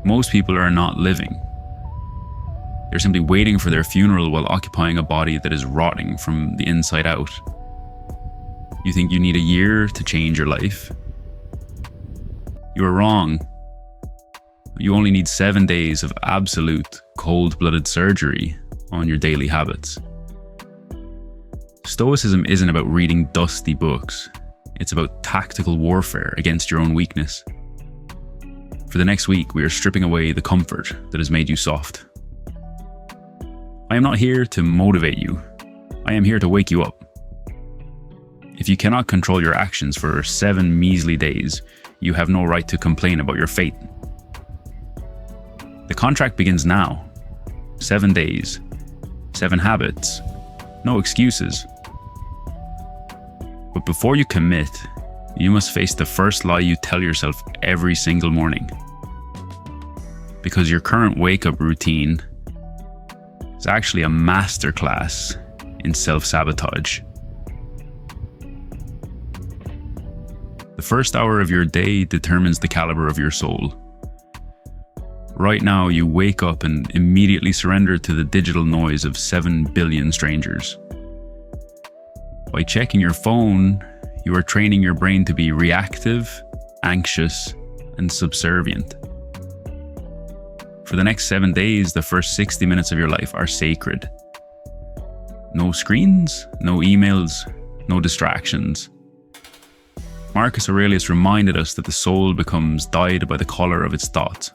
Most people are not living. They're simply waiting for their funeral while occupying a body that is rotting from the inside out. You think you need a year to change your life? You are wrong. You only need 7 days of absolute cold-blooded surgery on your daily habits. Stoicism isn't about reading dusty books. It's about tactical warfare against your own weakness. For the next week, we are stripping away the comfort that has made you soft. I am not here to motivate you. I am here to wake you up. If you cannot control your actions for 7 measly days, you have no right to complain about your fate. The contract begins now. 7 days, 7 habits, no excuses. But before you commit, you must face the first lie you tell yourself every single morning. Because your current wake-up routine is actually a masterclass in self-sabotage. The first hour of your day determines the caliber of your soul. Right now, you wake up and immediately surrender to the digital noise of 7 billion strangers. By checking your phone, you are training your brain to be reactive, anxious, and subservient. For the next 7 days, the first 60 minutes of your life are sacred. No screens, no emails, no distractions. Marcus Aurelius reminded us that the soul becomes dyed by the colour of its thoughts.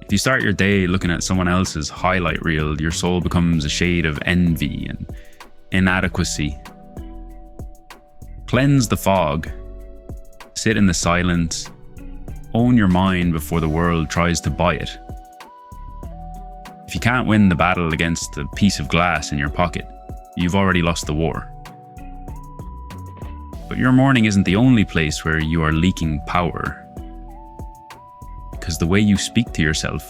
If you start your day looking at someone else's highlight reel, your soul becomes a shade of envy and inadequacy. Cleanse the fog. Sit in the silence. Own your mind before the world tries to buy it. If you can't win the battle against a piece of glass in your pocket, you've already lost the war. But your morning isn't the only place where you are leaking power. Because the way you speak to yourself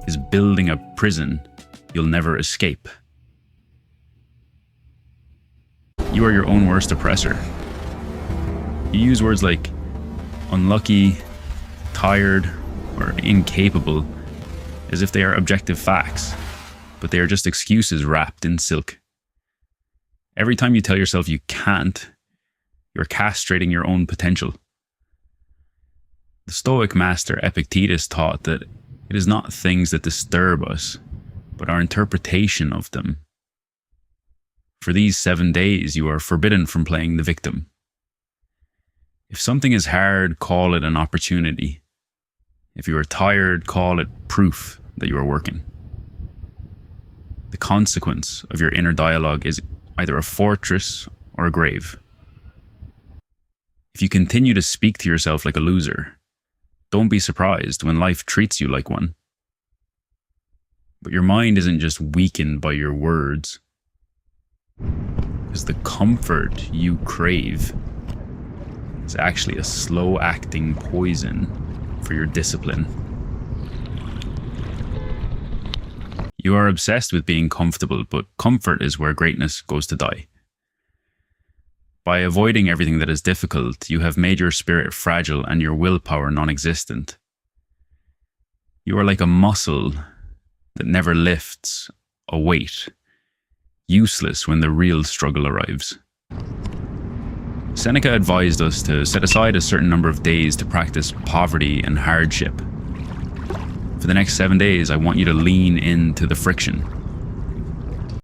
is building a prison you'll never escape. You are your own worst oppressor. You use words like unlucky, tired, or incapable as if they are objective facts, but they are just excuses wrapped in silk. Every time you tell yourself you can't, you're castrating your own potential. The Stoic master Epictetus taught that it is not things that disturb us, but our interpretation of them. For these 7 days, you are forbidden from playing the victim. If something is hard, call it an opportunity. If you are tired, call it proof that you are working. The consequence of your inner dialogue is either a fortress or a grave. If you continue to speak to yourself like a loser, don't be surprised when life treats you like one. But your mind isn't just weakened by your words. Because the comfort you crave is actually a slow-acting poison for your discipline. You are obsessed with being comfortable, but comfort is where greatness goes to die. By avoiding everything that is difficult, you have made your spirit fragile and your willpower non-existent. You are like a muscle that never lifts a weight, useless when the real struggle arrives. Seneca advised us to set aside a certain number of days to practice poverty and hardship. For the next 7 days, I want you to lean into the friction.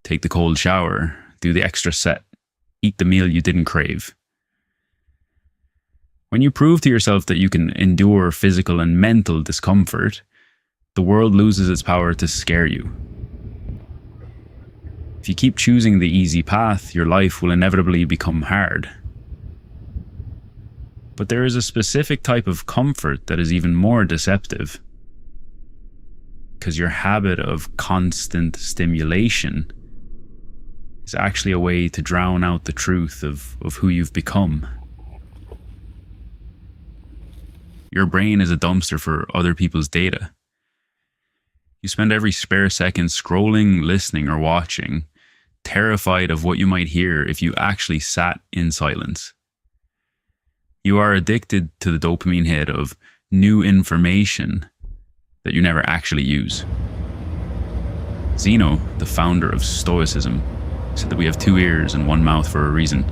Take the cold shower, do the extra set, eat the meal you didn't crave. When you prove to yourself that you can endure physical and mental discomfort, the world loses its power to scare you. If you keep choosing the easy path, your life will inevitably become hard. But there is a specific type of comfort that is even more deceptive. Because your habit of constant stimulation is actually a way to drown out the truth of who you've become. Your brain is a dumpster for other people's data. You spend every spare second scrolling, listening, or watching, terrified of what you might hear if you actually sat in silence. You are addicted to the dopamine hit of new information that you never actually use. Zeno, the founder of Stoicism, said that we have 2 ears and 1 mouth for a reason.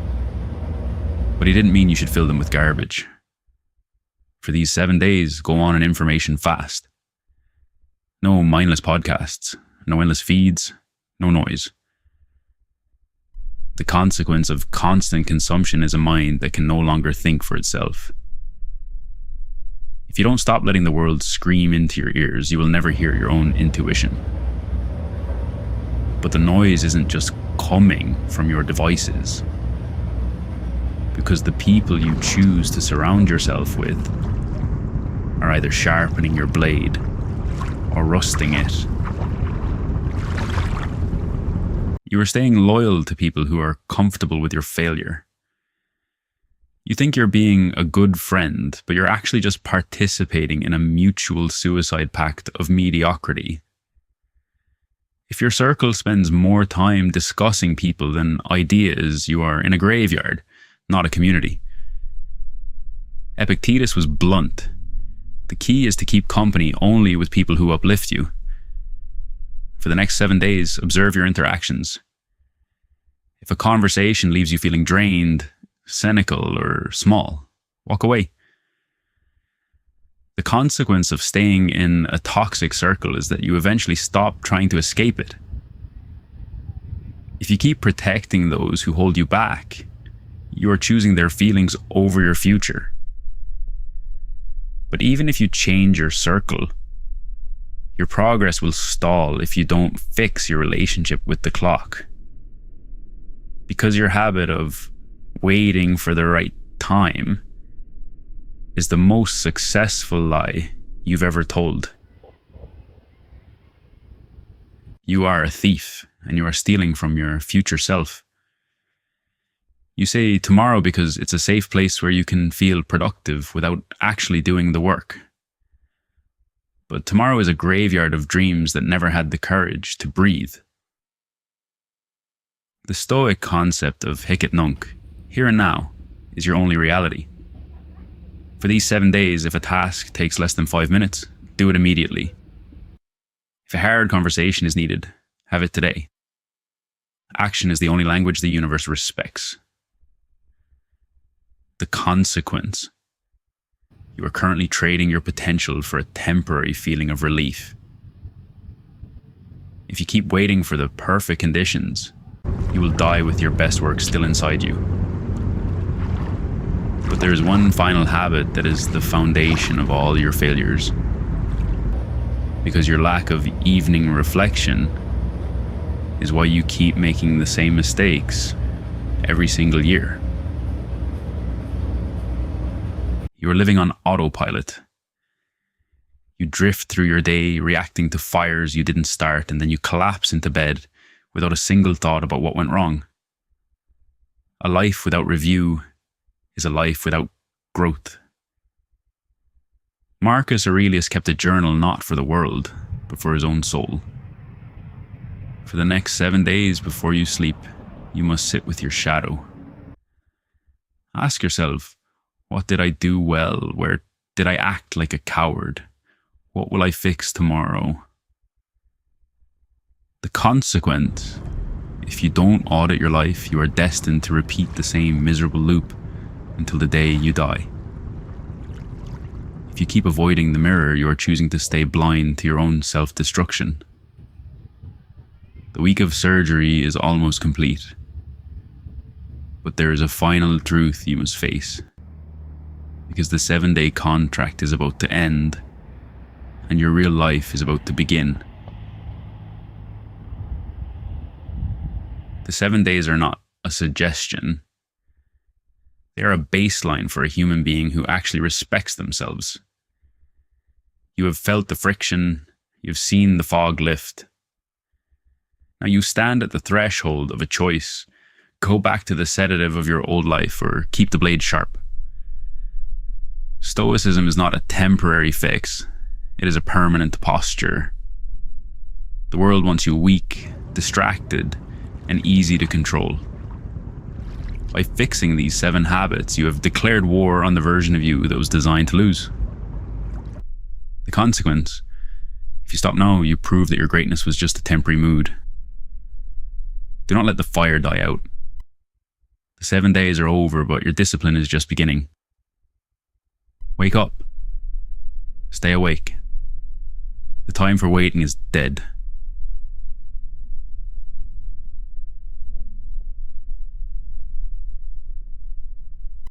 But he didn't mean you should fill them with garbage. For these 7 days, go on an information fast. No mindless podcasts, no endless feeds, no noise. The consequence of constant consumption is a mind that can no longer think for itself. If you don't stop letting the world scream into your ears, you will never hear your own intuition. But the noise isn't just coming from your devices, because the people you choose to surround yourself with are either sharpening your blade or rusting it. You are staying loyal to people who are comfortable with your failure. You think you're being a good friend, but you're actually just participating in a mutual suicide pact of mediocrity. If your circle spends more time discussing people than ideas, you are in a graveyard, not a community. Epictetus was blunt. The key is to keep company only with people who uplift you. For the next 7 days, observe your interactions. If a conversation leaves you feeling drained, cynical, or small, walk away. The consequence of staying in a toxic circle is that you eventually stop trying to escape it. If you keep protecting those who hold you back, you are choosing their feelings over your future. But even if you change your circle, your progress will stall if you don't fix your relationship with the clock. Because your habit of waiting for the right time is the most successful lie you've ever told. You are a thief, and you are stealing from your future self. You say tomorrow because it's a safe place where you can feel productive without actually doing the work. But tomorrow is a graveyard of dreams that never had the courage to breathe. The Stoic concept of hic et nunc, here and now, is your only reality. For these 7 days, if a task takes less than 5 minutes, do it immediately. If a hard conversation is needed, have it today. Action is the only language the universe respects. The consequence. You are currently trading your potential for a temporary feeling of relief. If you keep waiting for the perfect conditions, you will die with your best work still inside you. But there is one final habit that is the foundation of all your failures. Because your lack of evening reflection is why you keep making the same mistakes every single year. You are living on autopilot. You drift through your day reacting to fires you didn't start, and then you collapse into bed without a single thought about what went wrong. A life without review is a life without growth. Marcus Aurelius kept a journal not for the world, but for his own soul. For the next 7 days before you sleep, you must sit with your shadow. Ask yourself, what did I do well? Where did I act like a coward? What will I fix tomorrow? The consequence, if you don't audit your life, you are destined to repeat the same miserable loop until the day you die. If you keep avoiding the mirror, you are choosing to stay blind to your own self-destruction. The week of surgery is almost complete, but there is a final truth you must face. Because the 7-day contract is about to end, and your real life is about to begin. The 7 days are not a suggestion. They are a baseline for a human being who actually respects themselves. You have felt the friction, you've seen the fog lift. Now you stand at the threshold of a choice. Go back to the sedative of your old life or keep the blade sharp. Stoicism is not a temporary fix. It is a permanent posture. The world wants you weak, distracted, and easy to control. By fixing these 7 habits, you have declared war on the version of you that was designed to lose. consequence, if you stop now, you prove that your greatness was just a temporary mood. Do not let the fire die out. The 7 days are over, but your discipline is just beginning. Wake up. Stay awake. The time for waiting is dead.